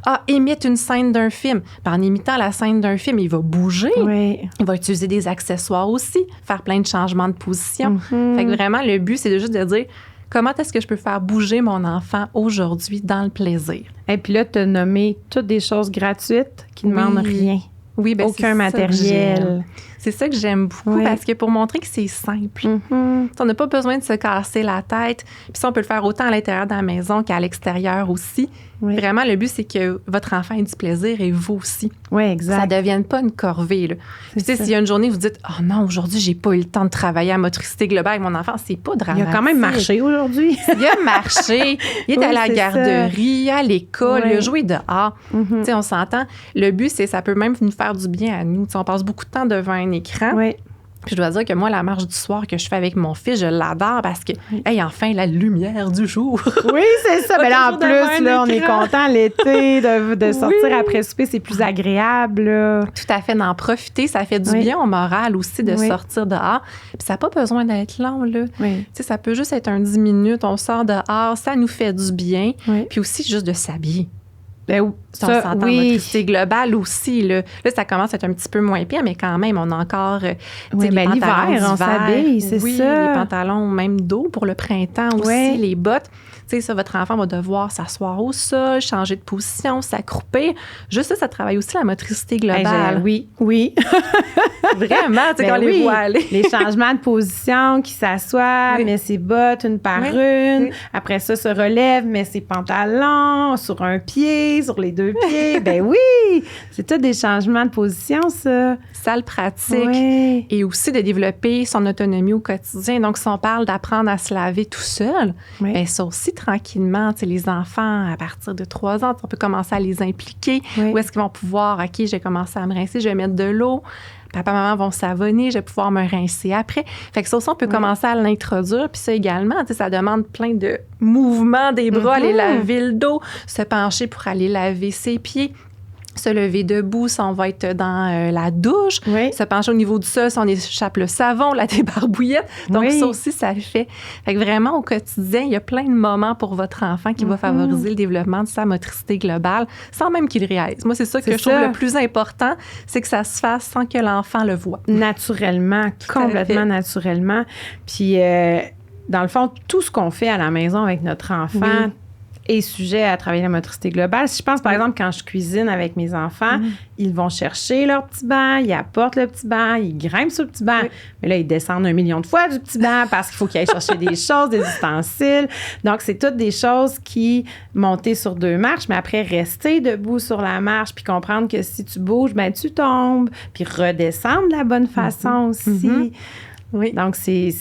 Ah, imite une scène d'un film. Puis en imitant la scène d'un film, il va bouger. Oui. Il va utiliser des accessoires aussi, faire plein de changements de position. Fait que vraiment, le but, c'est juste de dire comment est-ce que je peux faire bouger mon enfant aujourd'hui dans le plaisir. Et puis là, tu as nommé toutes des choses gratuites qui ne demandent rien. Oui, bien, aucun matériel. C'est ça que j'aime beaucoup parce que pour montrer que c'est simple. On n'a pas besoin de se casser la tête. Puis ça, on peut le faire autant à l'intérieur de la maison qu'à l'extérieur aussi. Oui. Vraiment, le but, c'est que votre enfant ait du plaisir et vous aussi. Oui, exact. Ça ne devienne pas une corvée. Tu sais, s'il y a une journée, vous dites « Oh non, aujourd'hui, j'ai pas eu le temps de travailler à motricité globale avec mon enfant », c'est pas dramatique. Il a quand même marché aujourd'hui. Il a marché. Il est à la garderie, à l'école, il a joué dehors. Tu sais, on s'entend. Le but, c'est ça peut même nous faire du bien à nous. Tu sais, on passe beaucoup de temps devant un écran. Oui. Puis je dois dire que moi, la marche du soir que je fais avec mon fils, je l'adore parce que, hey, enfin, la lumière du jour. Oui, c'est ça. Mais là, en plus, là, on est content l'été de sortir après souper, c'est plus agréable. Là. Tout à fait, d'en profiter. Ça fait du bien au moral aussi de sortir dehors. Puis ça n'a pas besoin d'être long, là. Oui. Tu sais, ça peut juste être un 10 minutes, on sort dehors, ça nous fait du bien. Oui. Puis aussi, juste de s'habiller. Ben, ça, on s'entend, motricité globale aussi. Là, ça commence à être un petit peu moins pire, mais quand même, on a encore les l'hiver, on s'habille, c'est ça. Les pantalons même d'eau pour le printemps aussi, les bottes. Tu sais, ça, votre enfant va devoir s'asseoir au sol, changer de position, s'accroupir. Juste ça travaille aussi la motricité globale. Oui. Vraiment, tu sais, quand on les voit aller. Les changements de position, qui s'assoit, met ses bottes une par une. Après ça, se relève, met ses pantalons sur un pied, sur les deux pieds. Ben oui! C'est tout des changements de position, ça. Ça le pratique. Et aussi de développer son autonomie au quotidien. Donc, si on parle d'apprendre à se laver tout seul, bien, ça aussi, tranquillement, tu sais, les enfants, à partir de 3 ans, on peut commencer à les impliquer. Où est-ce qu'ils vont pouvoir, OK, j'ai commencé à me rincer, je vais mettre de l'eau. Papa, maman vont savonner, je vais pouvoir me rincer après. Fait que ça aussi, on peut commencer à l'introduire. Puis ça également, tu sais, ça demande plein de mouvements des bras, aller laver le dos, se pencher pour aller laver ses pieds. Se lever debout si on va être dans la douche, se pencher au niveau du sol si on échappe le savon, la débarbouillette. Donc, ça aussi, ça le fait. Fait que vraiment, au quotidien, il y a plein de moments pour votre enfant qui va favoriser le développement de sa motricité globale sans même qu'il le réalise. Moi, c'est ça que je trouve le plus important, c'est que ça se fasse sans que l'enfant le voie. Naturellement, complètement naturellement. Puis, dans le fond, tout ce qu'on fait à la maison avec notre enfant, est sujet à travailler la motricité globale. Si je pense, par exemple, quand je cuisine avec mes enfants, ils vont chercher leur petit banc, ils apportent le petit banc, ils grimpent sur le petit banc. Mais là, ils descendent 1 million de fois du petit banc parce qu'il faut qu'ils aillent chercher des choses, des ustensiles. Donc, c'est toutes des choses qui, monter sur 2 marches, mais après, rester debout sur la marche puis comprendre que si tu bouges, ben tu tombes. Puis redescendre de la bonne façon aussi. Oui. Donc, c'est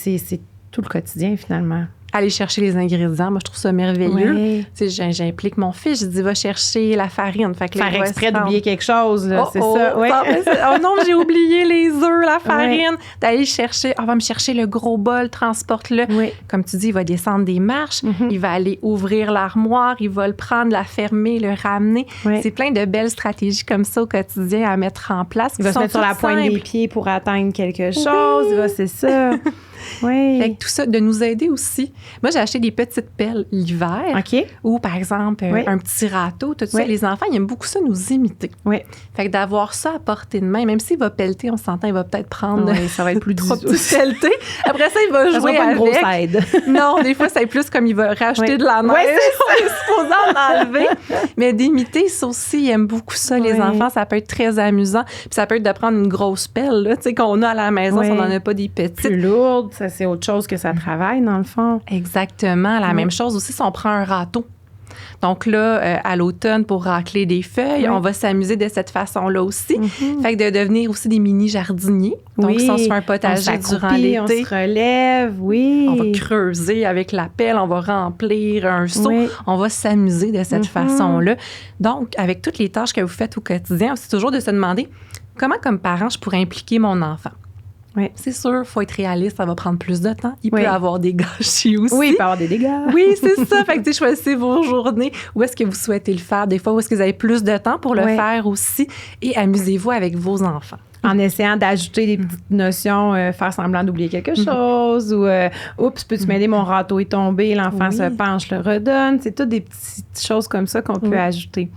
tout le quotidien, finalement. Aller chercher les ingrédients, moi, je trouve ça merveilleux. Tu sais, j'implique mon fils, je dis, va chercher la farine. Fait que faire exprès d'oublier quelque chose, là, c'est ça. Oh non, j'ai oublié les œufs, la farine. D'aller chercher, on va me chercher le gros bol, transporte-le. Comme tu dis, il va descendre des marches, il va aller ouvrir l'armoire, il va le prendre, la fermer, le ramener. C'est plein de belles stratégies comme ça au quotidien à mettre en place. Il va se mettre sur la pointe des pieds pour atteindre quelque chose. C'est ça. Oui. Fait que tout ça, de nous aider aussi. Moi, j'ai acheté des petites pelles l'hiver. OK. Ou, par exemple, un petit râteau, tout ça. Les enfants, ils aiment beaucoup ça, nous imiter. Oui. Fait que d'avoir ça à portée de main, même s'il va pelleter, on s'entend, il va peut-être prendre ça va être plus trois petites pelletées. Après ça, il va jouer pas avec. Une grosse aide. Non, des fois, c'est plus comme il va racheter de la neige. On est supposé en enlever. Mais d'imiter, ça aussi, ils aiment beaucoup ça, les enfants. Ça peut être très amusant. Puis ça peut être de prendre une grosse pelle, là, tu sais, qu'on a à la maison, si on n'en a pas des petites. Plus lourde, ça, c'est autre chose que ça travaille, dans le fond. Exactement. La même chose aussi si on prend un râteau. Donc là, à l'automne, pour racler des feuilles, on va s'amuser de cette façon-là aussi. Fait que de devenir aussi des mini-jardiniers. Donc, si on se fait un potager durant l'été, on se relève, on va creuser avec la pelle, on va remplir un seau. On va s'amuser de cette façon-là. Donc, avec toutes les tâches que vous faites au quotidien, c'est toujours de se demander comment, comme parent, je pourrais impliquer mon enfant. Oui. C'est sûr, il faut être réaliste, ça va prendre plus de temps. Il peut avoir des gâchis aussi. Oui, il peut avoir des dégâts. Oui, c'est ça. Fait que, choisissez vos journées. Où est-ce que vous souhaitez le faire? Des fois, où est-ce que vous avez plus de temps pour le faire aussi? Et amusez-vous avec vos enfants. En essayant d'ajouter des petites notions, faire semblant d'oublier quelque chose ou « Oups, peux-tu m'aider, mon râteau est tombé, l'enfant se penche, le redonne. » C'est toutes des petites choses comme ça qu'on peut ajouter.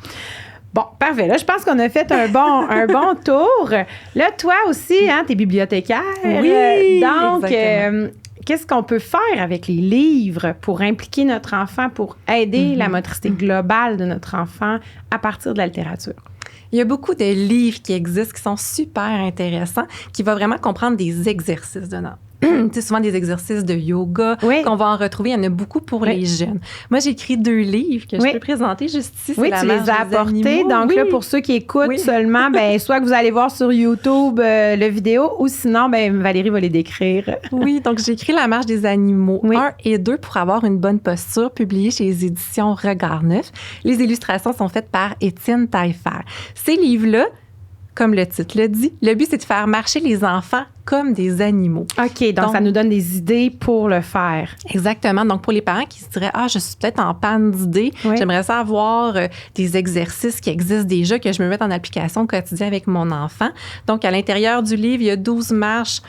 Bon, parfait. Là, je pense qu'on a fait un bon tour. Là, toi aussi, t'es bibliothécaire. Oui, donc, qu'est-ce qu'on peut faire avec les livres pour impliquer notre enfant, pour aider la motricité globale de notre enfant à partir de la littérature? Il y a beaucoup de livres qui existent, qui sont super intéressants, qui vont vraiment comprendre des exercices dedans. Tu sais, souvent des exercices de yoga qu'on va en retrouver. Il y en a beaucoup pour les jeunes. Moi, j'ai écrit 2 livres que je peux présenter juste ici. Oui, tu les as apportés. Donc là, pour ceux qui écoutent seulement, soit que vous allez voir sur YouTube le vidéo ou sinon, Valérie va les décrire. Oui, donc j'ai écrit La marche des animaux 1 et 2 pour avoir une bonne posture, publié chez les éditions Regard Neuf. Les illustrations sont faites par Étienne Taillefer. Ces livres-là, comme le titre le dit, le but, c'est de faire marcher les enfants comme des animaux. OK, donc ça nous donne des idées pour le faire. Exactement. Donc, pour les parents qui se diraient « Ah, je suis peut-être en panne d'idées, j'aimerais ça avoir des exercices qui existent déjà, que je me mette en application au quotidien avec mon enfant. » Donc, à l'intérieur du livre, il y a 12 marches.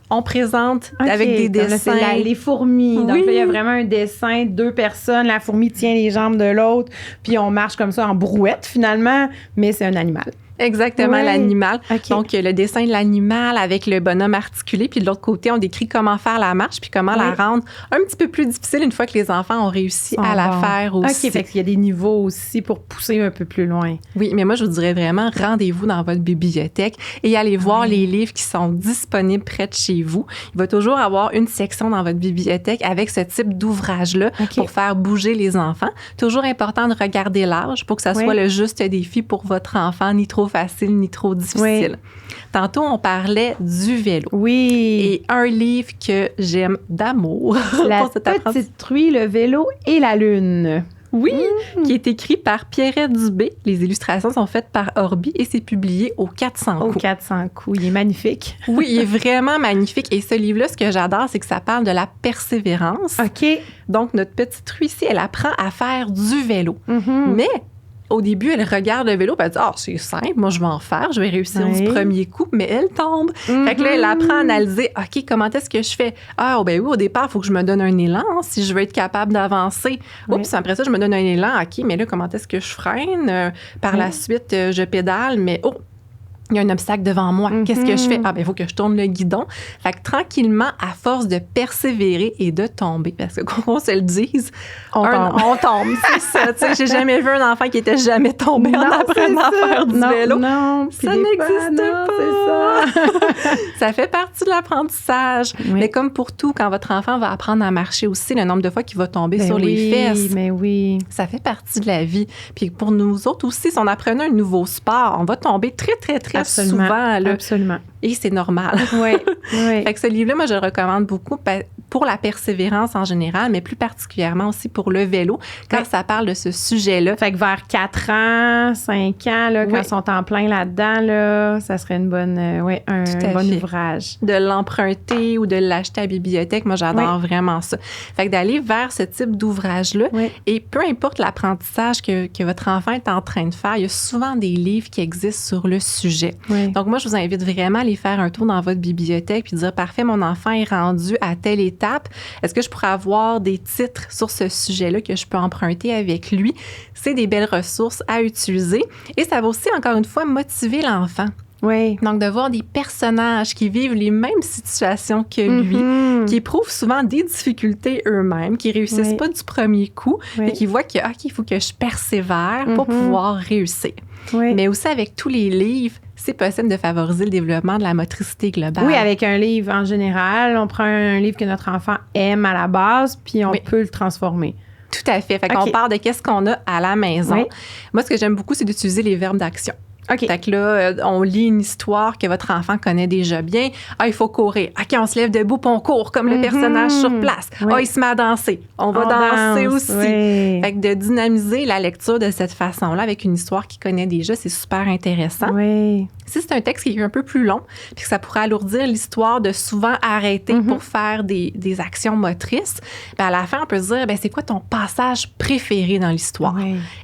On présente avec des dessins. Là, c'est les fourmis. Donc, là, il y a vraiment un dessin, 2 personnes. La fourmi tient les jambes de l'autre, puis on marche comme ça en brouette, finalement, mais c'est un animal. Exactement, l'animal. Donc, le dessin de l'animal avec le bonhomme articulé. Puis de l'autre côté, on décrit comment faire la marche puis comment la rendre un petit peu plus difficile une fois que les enfants ont réussi à la faire aussi. OK, fait qu'il y a des niveaux aussi pour pousser un peu plus loin. Oui, mais moi, je vous dirais vraiment, rendez-vous dans votre bibliothèque et allez voir les livres qui sont disponibles près de chez vous. Il va toujours avoir une section dans votre bibliothèque avec ce type d'ouvrage-là pour faire bouger les enfants. Toujours important de regarder l'âge pour que ça soit le juste défi pour votre enfant, ni trop facile ni trop difficile. Tantôt, on parlait du vélo. Oui. Et un livre que j'aime d'amour. La petite truie, le vélo et la lune. Oui, qui est écrit par Pierrette Dubé. Les illustrations sont faites par Orbi et c'est publié au 400 coups. Au 400 coups. Il est magnifique. Oui, il est vraiment magnifique. Et ce livre-là, ce que j'adore, c'est que ça parle de la persévérance. OK. Donc, notre petite truie ici, elle apprend à faire du vélo. Mais au début, elle regarde le vélo et elle dit « Ah, c'est simple, moi, je vais en faire, je vais réussir du premier coup. » Mais elle tombe. Fait que là, elle apprend à analyser « OK, comment est-ce que je fais? Ah, ben oui, au départ, il faut que je me donne un élan si je veux être capable d'avancer. Oups, après ça, je me donne un élan. OK, mais là, comment est-ce que je freine? Par la suite, je pédale, mais il y a un obstacle devant moi. Qu'est-ce que je fais? Ah, ben il faut que je tourne le guidon. » Fait que tranquillement, à force de persévérer et de tomber, parce que qu'on se le dise, on tombe. C'est ça. Tu sais, j'ai jamais vu un enfant qui était jamais tombé en apprenant à faire du vélo. Non, ça n'existe pas. C'est ça. Ça fait partie de l'apprentissage. Mais comme pour tout, quand votre enfant va apprendre à marcher aussi, le nombre de fois qu'il va tomber sur les fesses, ça fait partie de la vie. Puis pour nous autres aussi, si on apprenait un nouveau sport, on va tomber très, très, très souvent. Là. Absolument. Et c'est normal. Oui. Fait que ce livre-là, moi, je le recommande beaucoup pour la persévérance en général, mais plus particulièrement aussi pour le vélo, quand ça parle de ce sujet-là. Fait que vers 4 ans, 5 ans, là, quand ils sont en plein là-dedans, là, ça serait une bonne, un bon ouvrage. De l'emprunter ou de l'acheter à la bibliothèque, moi, j'adore vraiment ça. Fait que d'aller vers ce type d'ouvrage-là, et peu importe l'apprentissage que votre enfant est en train de faire, il y a souvent des livres qui existent sur le sujet. Donc, moi, je vous invite vraiment à aller faire un tour dans votre bibliothèque puis dire, parfait, mon enfant est rendu à telle étape. Est-ce que je pourrais avoir des titres sur ce sujet-là que je peux emprunter avec lui? C'est des belles ressources à utiliser. Et ça va aussi, encore une fois, motiver l'enfant. Donc, de voir des personnages qui vivent les mêmes situations que lui, qui éprouvent souvent des difficultés eux-mêmes, qui réussissent pas du premier coup, et qui voient que, OK, il faut que je persévère pour pouvoir réussir. Mais aussi, avec tous les livres, c'est possible de favoriser le développement de la motricité globale. Oui, avec un livre en général, on prend un livre que notre enfant aime à la base, puis on peut le transformer. Tout à fait. Fait qu'on part de qu'est-ce qu'on a à la maison. Moi, ce que j'aime beaucoup, c'est d'utiliser les verbes d'action. Fait que là, on lit une histoire que votre enfant connaît déjà bien. Ah, il faut courir. OK, on se lève debout puis on court comme le personnage sur place. Ah, il se met à danser. On va danser aussi. Fait que de dynamiser la lecture de cette façon-là avec une histoire qu'il connaît déjà, c'est super intéressant. Si c'est un texte qui est un peu plus long puis que ça pourrait alourdir l'histoire de souvent arrêter pour faire des actions motrices, bien à la fin, on peut se dire, bien, c'est quoi ton passage préféré dans l'histoire?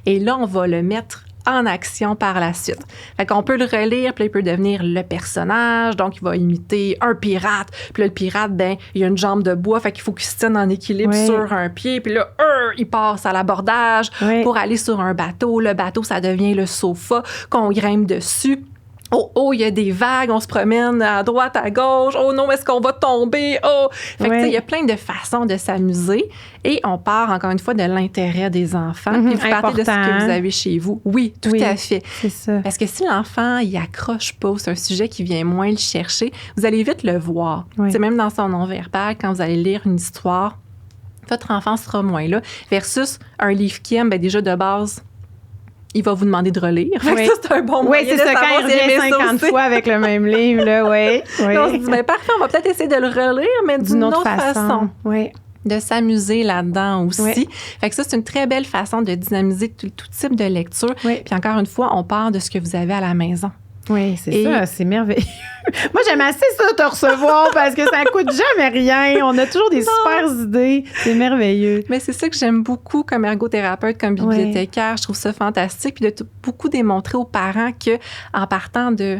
Et là, on va le mettre en action par la suite. Fait qu'on peut le relire, puis là, il peut devenir le personnage, donc il va imiter un pirate, puis là, le pirate, ben, il a une jambe de bois, fait qu'il faut qu'il se tienne en équilibre sur un pied, puis là, il passe à l'abordage pour aller sur un bateau. Le bateau, ça devient le sofa qu'on grimpe dessus. Oh, il y a des vagues, on se promène à droite, à gauche. Oh non, est-ce qu'on va tomber? Oh! Fait que, tu sais, il y a plein de façons de s'amuser et on part, encore une fois, de l'intérêt des enfants. Puis vous partez de ce que vous avez chez vous. Oui, tout à fait. C'est ça. Parce que si l'enfant, il accroche pas, c'est un sujet qui vient moins le chercher, vous allez vite le voir. C'est même dans son non-verbal, quand vous allez lire une histoire, votre enfant sera moins là. Versus un livre qui aime, bien, déjà de base, il va vous demander de relire. Ça, c'est un bon moyen c'est ça, quand il revient 50 fois avec le même livre, là, on se dit, bien, parfait, on va peut-être essayer de le relire, mais d'une autre façon. De s'amuser là-dedans aussi. Fait que ça, c'est une très belle façon de dynamiser tout type de lecture. Puis encore une fois, on part de ce que vous avez à la maison. Oui, c'est ça, c'est merveilleux. Moi, j'aime assez ça, te recevoir, parce que ça coûte jamais rien. On a toujours des super idées. C'est merveilleux. Mais c'est ça que j'aime beaucoup comme ergothérapeute, comme bibliothécaire. Je trouve ça fantastique. Puis de beaucoup démontrer aux parents qu'en partant de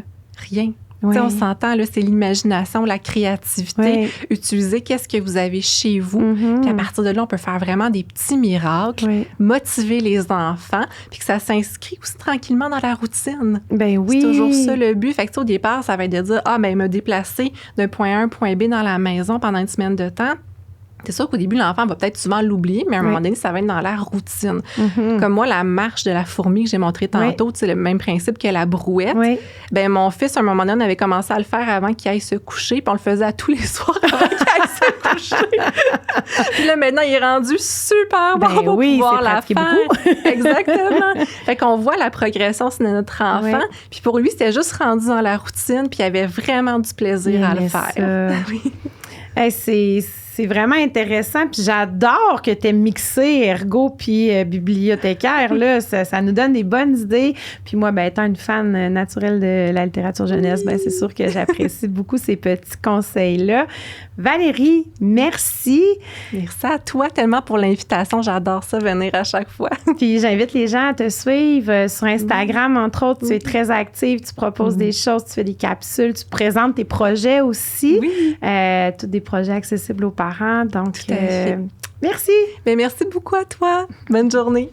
rien, on s'entend, là, c'est l'imagination, la créativité. Utiliser qu'est-ce que vous avez chez vous. Puis à partir de là, on peut faire vraiment des petits miracles, motiver les enfants, puis que ça s'inscrit aussi tranquillement dans la routine. Ben oui. C'est toujours ça le but. Fait que au départ, ça va être de dire, me déplacer d'un point A à un point B dans la maison pendant une semaine de temps. C'est sûr qu'au début, l'enfant va peut-être souvent l'oublier, mais à un moment donné, ça va être dans la routine. Comme moi, la marche de la fourmi que j'ai montré tantôt, c'est le même principe que la brouette. Ben, mon fils, à un moment donné, on avait commencé à le faire avant qu'il aille se coucher, puis on le faisait à tous les soirs avant qu'il aille se coucher. Puis là, maintenant, il est rendu super bon pour pouvoir la faire. Beaucoup. Exactement. Fait qu'on voit la progression de notre enfant. Puis pour lui, c'était juste rendu dans la routine, puis il avait vraiment du plaisir à le faire. C'est vraiment intéressant, puis j'adore que tu aies mixé ergo puis bibliothécaire, là, ça nous donne des bonnes idées. Puis moi, étant une fan naturelle de la littérature jeunesse, c'est sûr que j'apprécie beaucoup ces petits conseils-là. Valérie, merci. Merci à toi tellement pour l'invitation. J'adore ça, venir à chaque fois. Puis j'invite les gens à te suivre sur Instagram, entre autres. Tu es très active, tu proposes des choses, tu fais des capsules, tu présentes tes projets aussi. Tous des projets accessibles aux parents. Donc, merci. Merci beaucoup à toi. Bonne journée.